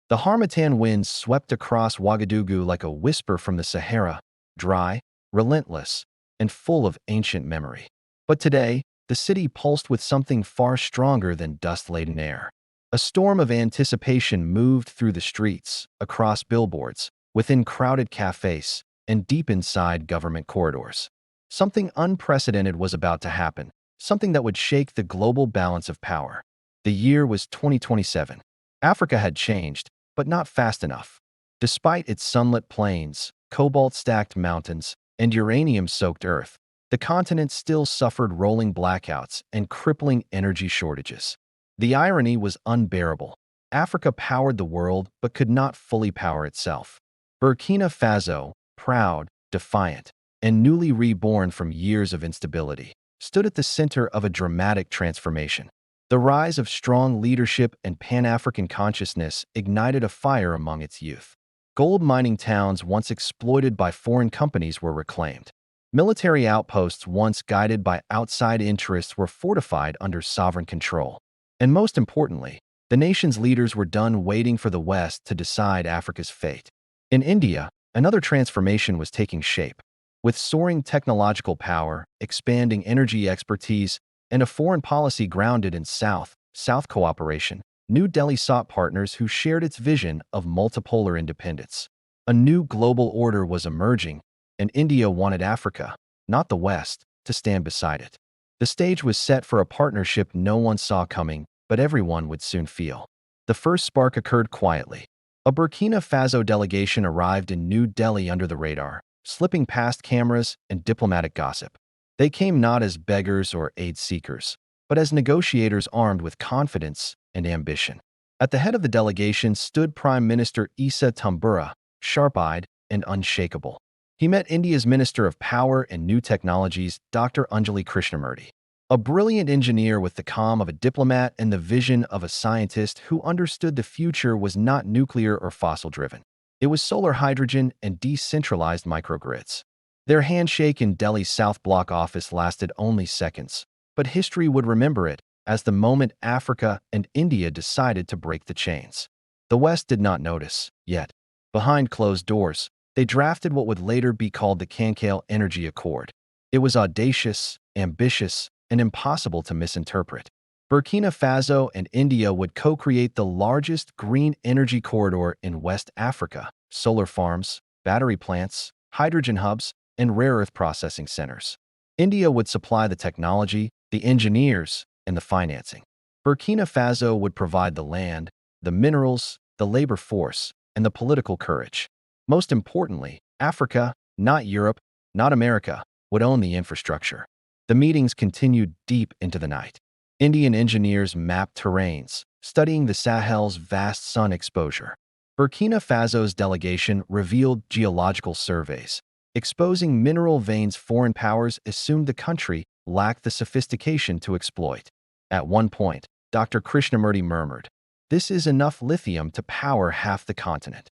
The Harmattan winds swept across Ouagadougou like a whisper from the Sahara, dry, relentless, and full of ancient memory. But today, the city pulsed with something far stronger than dust-laden air. A storm of anticipation moved through the streets, across billboards, within crowded cafes, and deep inside government corridors. Something unprecedented was about to happen, something that would shake the global balance of power. The year was 2027. Africa had changed, but not fast enough. Despite its sunlit plains, cobalt-stacked mountains, and uranium-soaked earth, the continent still suffered rolling blackouts and crippling energy shortages. The irony was unbearable. Africa powered the world but could not fully power itself. Burkina Faso, proud, defiant, and newly reborn from years of instability, stood at the center of a dramatic transformation. The rise of strong leadership and Pan-African consciousness ignited a fire among its youth. Gold mining towns once exploited by foreign companies were reclaimed. Military outposts once guided by outside interests were fortified under sovereign control. And most importantly, the nation's leaders were done waiting for the West to decide Africa's fate. In India, another transformation was taking shape. With soaring technological power, expanding energy expertise, and a foreign policy grounded in South-South cooperation, New Delhi sought partners who shared its vision of multipolar independence. A new global order was emerging, and India wanted Africa, not the West, to stand beside it. The stage was set for a partnership no one saw coming, but everyone would soon feel. The first spark occurred quietly. A Burkina Faso delegation arrived in New Delhi under the radar, slipping past cameras and diplomatic gossip. They came not as beggars or aid seekers, but as negotiators armed with confidence and ambition. At the head of the delegation stood Prime Minister Issa Tambura, sharp-eyed and unshakable. He met India's Minister of Power and New Technologies, Dr. Anjali Krishnamurti, a brilliant engineer with the calm of a diplomat and the vision of a scientist who understood the future was not nuclear or fossil-driven. It was solar hydrogen and decentralized microgrids. Their handshake in Delhi's South Block office lasted only seconds, but history would remember it as the moment Africa and India decided to break the chains. The West did not notice, yet. Behind closed doors, they drafted what would later be called the Canal Energy Accord. It was audacious, ambitious, and impossible to misinterpret. Burkina Faso and India would co-create the largest green energy corridor in West Africa: solar farms, battery plants, hydrogen hubs, and rare earth processing centers. India would supply the technology, the engineers, and the financing. Burkina Faso would provide the land, the minerals, the labor force, and the political courage. Most importantly, Africa, not Europe, not America, would own the infrastructure. The meetings continued deep into the night. Indian engineers mapped terrains, studying the Sahel's vast sun exposure. Burkina Faso's delegation revealed geological surveys, exposing mineral veins foreign powers assumed the country lacked the sophistication to exploit. At one point, Dr. Krishnamurti murmured, "This is enough lithium to power half the continent."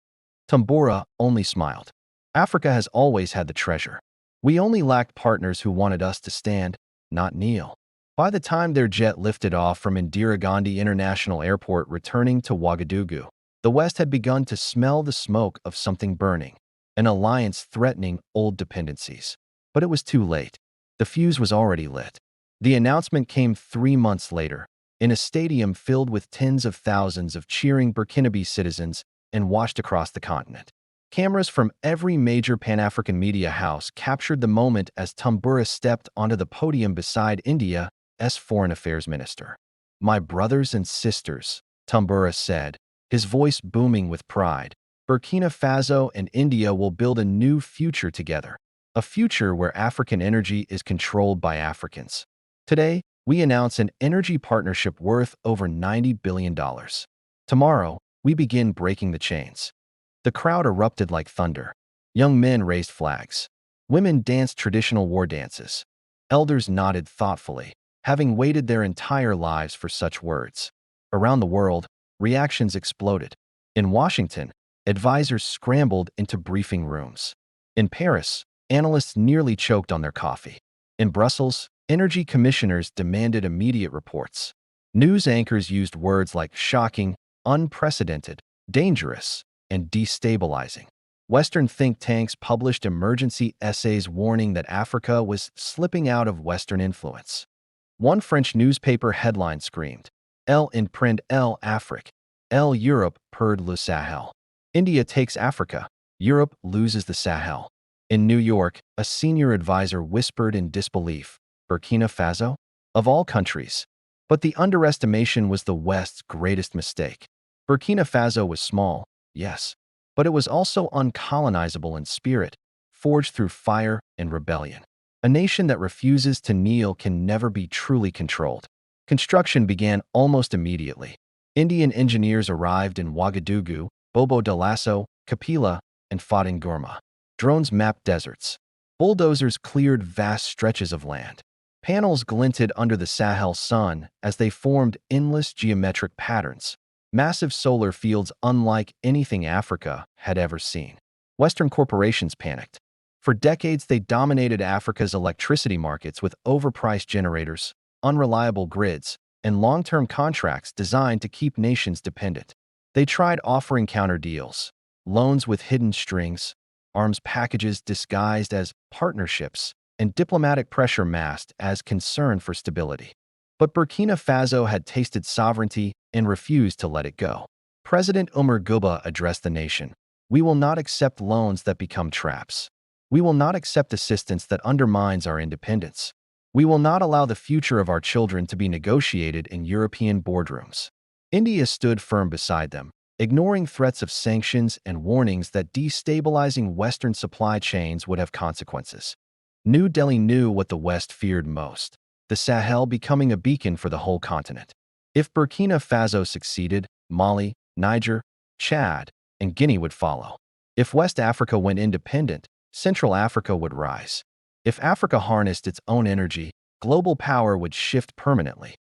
Tambura only smiled. Africa has always had the treasure. We only lacked partners who wanted us to stand, not kneel. By the time their jet lifted off from Indira Gandhi International Airport returning to Ouagadougou, the West had begun to smell the smoke of something burning, an alliance threatening old dependencies. But it was too late. The fuse was already lit. The announcement came 3 months later, in a stadium filled with tens of thousands of cheering Burkinabe citizens and washed across the continent. Cameras from every major Pan-African media house captured the moment as Tambura stepped onto the podium beside India's Foreign Affairs Minister. "My brothers and sisters," Tambura said, his voice booming with pride, "Burkina Faso and India will build a new future together, a future where African energy is controlled by Africans. Today, we announce an energy partnership worth over $90 billion. Tomorrow, we begin breaking the chains." The crowd erupted like thunder. Young men raised flags. Women danced traditional war dances. Elders nodded thoughtfully, having waited their entire lives for such words. Around the world, reactions exploded. In Washington, advisors scrambled into briefing rooms. In Paris, analysts nearly choked on their coffee. In Brussels, energy commissioners demanded immediate reports. News anchors used words like shocking, unprecedented, dangerous, and destabilizing. Western think tanks published emergency essays warning that Africa was slipping out of Western influence. One French newspaper headline screamed, Elle imprend l'Afrique, Elle Europe perd le Sahel. India takes Africa, Europe loses the Sahel. In New York, a senior advisor whispered in disbelief, Burkina Faso? Of all countries. But the underestimation was the West's greatest mistake. Burkina Faso was small, yes, but it was also uncolonizable in spirit, forged through fire and rebellion. A nation that refuses to kneel can never be truly controlled. Construction began almost immediately. Indian engineers arrived in Ouagadougou, Bobo Dioulasso, Kapila, and Fadingorma. Drones mapped deserts. Bulldozers cleared vast stretches of land. Panels glinted under the Sahel sun as they formed endless geometric patterns. Massive solar fields unlike anything Africa had ever seen. Western corporations panicked. For decades, they dominated Africa's electricity markets with overpriced generators, unreliable grids, and long-term contracts designed to keep nations dependent. They tried offering counter deals, loans with hidden strings, arms packages disguised as partnerships, and diplomatic pressure masked as concern for stability. But Burkina Faso had tasted sovereignty and refused to let it go. President Umar Guba addressed the nation. We will not accept loans that become traps. We will not accept assistance that undermines our independence. We will not allow the future of our children to be negotiated in European boardrooms. India stood firm beside them, ignoring threats of sanctions and warnings that destabilizing Western supply chains would have consequences. New Delhi knew what the West feared most, the Sahel becoming a beacon for the whole continent. If Burkina Faso succeeded, Mali, Niger, Chad, and Guinea would follow. If West Africa went independent, Central Africa would rise. If Africa harnessed its own energy, global power would shift permanently.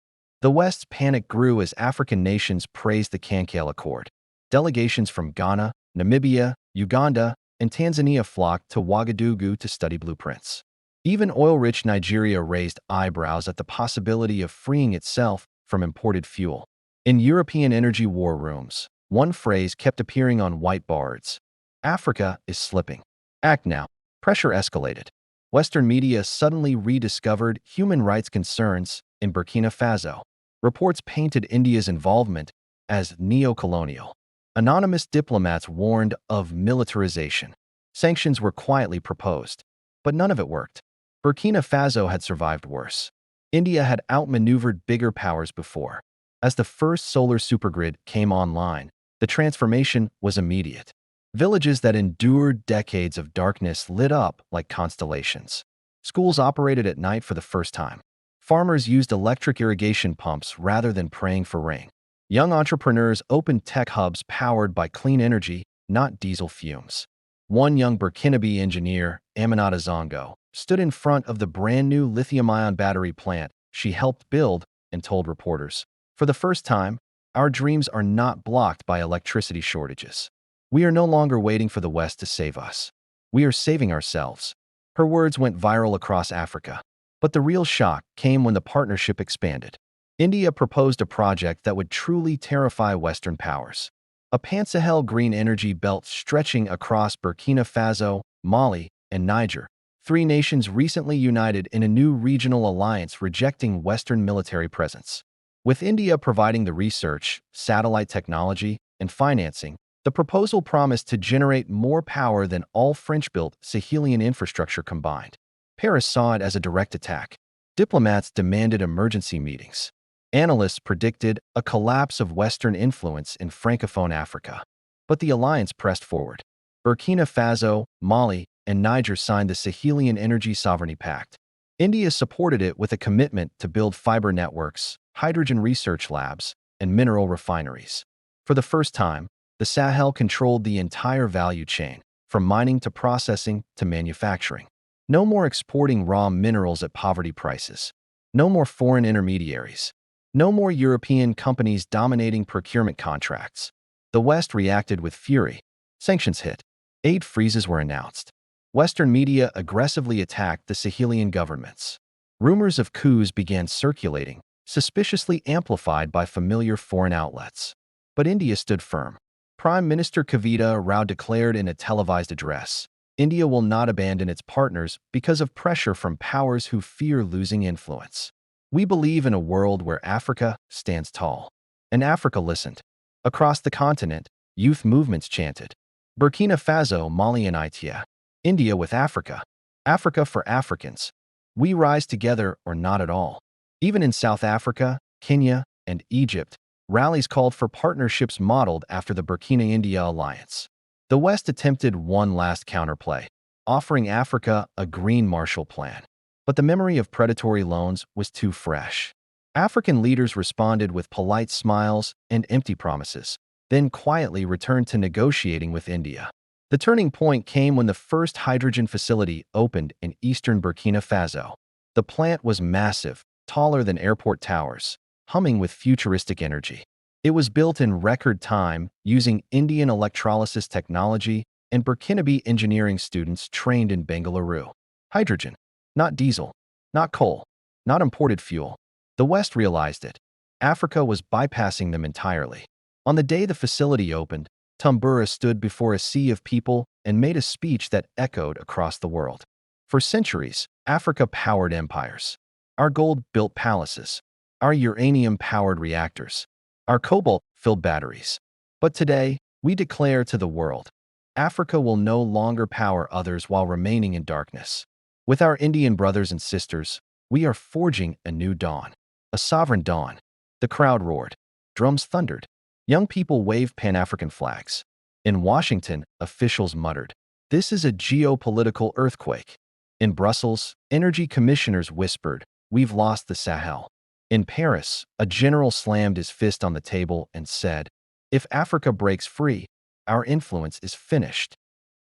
The West's panic grew as African nations praised the Canal Accord. Delegations from Ghana, Namibia, Uganda, and Tanzania flocked to Ouagadougou to study blueprints. Even oil-rich Nigeria raised eyebrows at the possibility of freeing itself from imported fuel. In European energy war rooms, one phrase kept appearing on whiteboards: Africa is slipping. Act now. Pressure escalated. Western media suddenly rediscovered human rights concerns in Burkina Faso. Reports painted India's involvement as neo-colonial. Anonymous diplomats warned of militarization. Sanctions were quietly proposed, but none of it worked. Burkina Faso had survived worse. India had outmaneuvered bigger powers before. As the first solar supergrid came online, the transformation was immediate. Villages that endured decades of darkness lit up like constellations. Schools operated at night for the first time. Farmers used electric irrigation pumps rather than praying for rain. Young entrepreneurs opened tech hubs powered by clean energy, not diesel fumes. One young Burkinabe engineer, Aminata Zongo, stood in front of the brand-new lithium-ion battery plant she helped build and told reporters, "For the first time, our dreams are not blocked by electricity shortages. We are no longer waiting for the West to save us. We are saving ourselves." Her words went viral across Africa. But the real shock came when the partnership expanded. India proposed a project that would truly terrify Western powers. A Pan-Sahel green energy belt stretching across Burkina Faso, Mali, and Niger. Three nations recently united in a new regional alliance rejecting Western military presence. With India providing the research, satellite technology, and financing, the proposal promised to generate more power than all French-built Sahelian infrastructure combined. Paris saw it as a direct attack. Diplomats demanded emergency meetings. Analysts predicted a collapse of Western influence in Francophone Africa. But the alliance pressed forward. Burkina Faso, Mali, and Niger signed the Sahelian Energy Sovereignty Pact. India supported it with a commitment to build fiber networks, hydrogen research labs, and mineral refineries. For the first time, the Sahel controlled the entire value chain, from mining to processing to manufacturing. No more exporting raw minerals at poverty prices. No more foreign intermediaries. No more European companies dominating procurement contracts. The West reacted with fury. Sanctions hit. Aid freezes were announced. Western media aggressively attacked the Sahelian governments. Rumors of coups began circulating, suspiciously amplified by familiar foreign outlets. But India stood firm. Prime Minister Kavita Rao declared in a televised address, India will not abandon its partners because of pressure from powers who fear losing influence. We believe in a world where Africa stands tall. And Africa listened. Across the continent, youth movements chanted, Burkina Faso, Mali and Itia. India with Africa. Africa for Africans. We rise together or not at all. Even in South Africa, Kenya, and Egypt, rallies called for partnerships modeled after the Burkina-India alliance. The West attempted one last counterplay, offering Africa a green Marshall Plan. But the memory of predatory loans was too fresh. African leaders responded with polite smiles and empty promises, then quietly returned to negotiating with India. The turning point came when the first hydrogen facility opened in eastern Burkina Faso. The plant was massive, taller than airport towers, humming with futuristic energy. It was built in record time using Indian electrolysis technology and Burkinabe engineering students trained in Bengaluru. Hydrogen, not diesel, not coal, not imported fuel. The West realized it. Africa was bypassing them entirely. On the day the facility opened, Tumbura stood before a sea of people and made a speech that echoed across the world. For centuries, Africa powered empires. Our gold built palaces. Our uranium powered reactors. Our cobalt filled batteries. But today, we declare to the world, Africa will no longer power others while remaining in darkness. With our Indian brothers and sisters, we are forging a new dawn. A sovereign dawn. The crowd roared. Drums thundered. Young people waved Pan-African flags. In Washington, officials muttered, "This is a geopolitical earthquake." In Brussels, energy commissioners whispered, "We've lost the Sahel." In Paris, a general slammed his fist on the table and said, "If Africa breaks free, our influence is finished."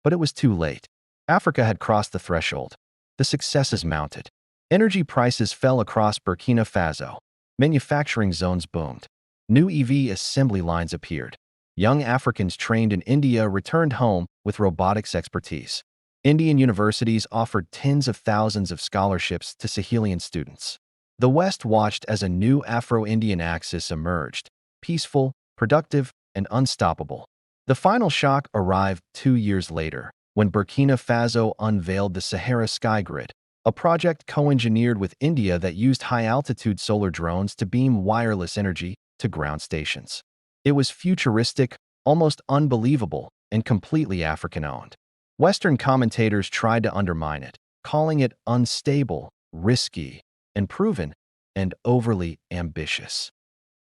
But it was too late. Africa had crossed the threshold. The successes mounted. Energy prices fell across Burkina Faso. Manufacturing zones boomed. New EV assembly lines appeared. Young Africans trained in India returned home with robotics expertise. Indian universities offered tens of thousands of scholarships to Sahelian students. The West watched as a new Afro-Indian axis emerged, peaceful, productive, and unstoppable. The final shock arrived 2 years later, when Burkina Faso unveiled the Sahara Sky Grid, a project co-engineered with India that used high-altitude solar drones to beam wireless energy to ground stations. It was futuristic, almost unbelievable, and completely African-owned. Western commentators tried to undermine it, calling it unstable, risky, unproven, and overly ambitious.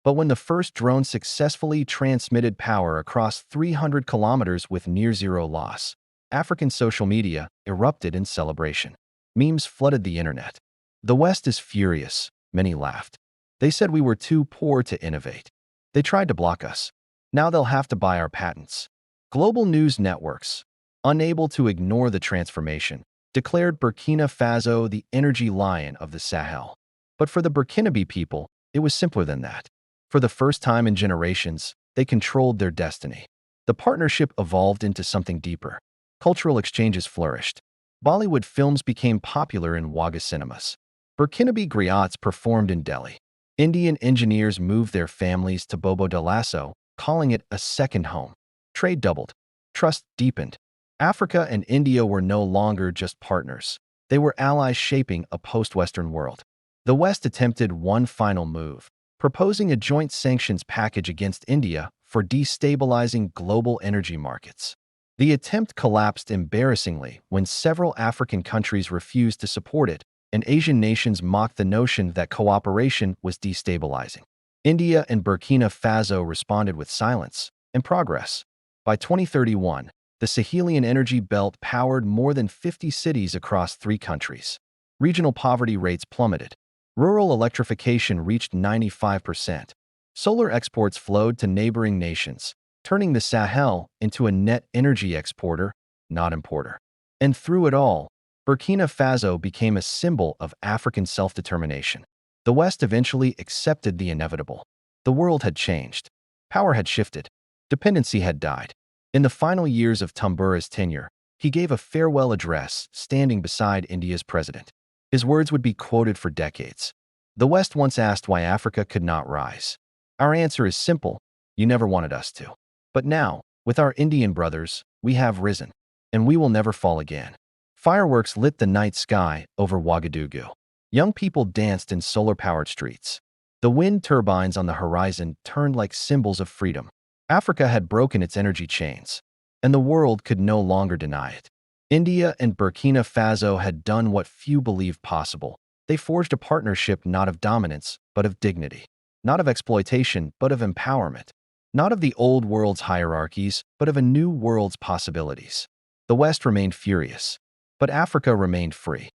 But when the first drone successfully transmitted power across 300 kilometers with near-zero loss, African social media erupted in celebration. Memes flooded the internet. The West is furious, many laughed. They said we were too poor to innovate. They tried to block us. Now they'll have to buy our patents. Global news networks, unable to ignore the transformation, declared Burkina Faso the energy lion of the Sahel. But for the Burkinabe people, it was simpler than that. For the first time in generations, they controlled their destiny. The partnership evolved into something deeper. Cultural exchanges flourished. Bollywood films became popular in Wagah cinemas. Burkinabe griots performed in Delhi. Indian engineers moved their families to Bobo Dioulasso, calling it a second home. Trade doubled. Trust deepened. Africa and India were no longer just partners. They were allies shaping a post-Western world. The West attempted one final move, proposing a joint sanctions package against India for destabilizing global energy markets. The attempt collapsed embarrassingly when several African countries refused to support it, and Asian nations mocked the notion that cooperation was destabilizing. India and Burkina Faso responded with silence and progress. By 2031, the Sahelian energy belt powered more than 50 cities across 3 countries. Regional poverty rates plummeted. Rural electrification reached 95%. Solar exports flowed to neighboring nations, turning the Sahel into a net energy exporter, not importer. And through it all, Burkina Faso became a symbol of African self-determination. The West eventually accepted the inevitable. The world had changed. Power had shifted. Dependency had died. In the final years of Tumbura's tenure, he gave a farewell address standing beside India's president. His words would be quoted for decades. The West once asked why Africa could not rise. Our answer is simple: you never wanted us to. But now, With our Indian brothers, we have risen, and we will never fall again. Fireworks lit the night sky over Ouagadougou. Young people danced in solar-powered streets. The wind turbines on the horizon turned like symbols of freedom. Africa had broken its energy chains, and the world could no longer deny it. India and Burkina Faso had done what few believed possible. They forged a partnership not of dominance, but of dignity. Not of exploitation, but of empowerment. Not of the old world's hierarchies, but of a new world's possibilities. The West remained furious, but Africa remained free.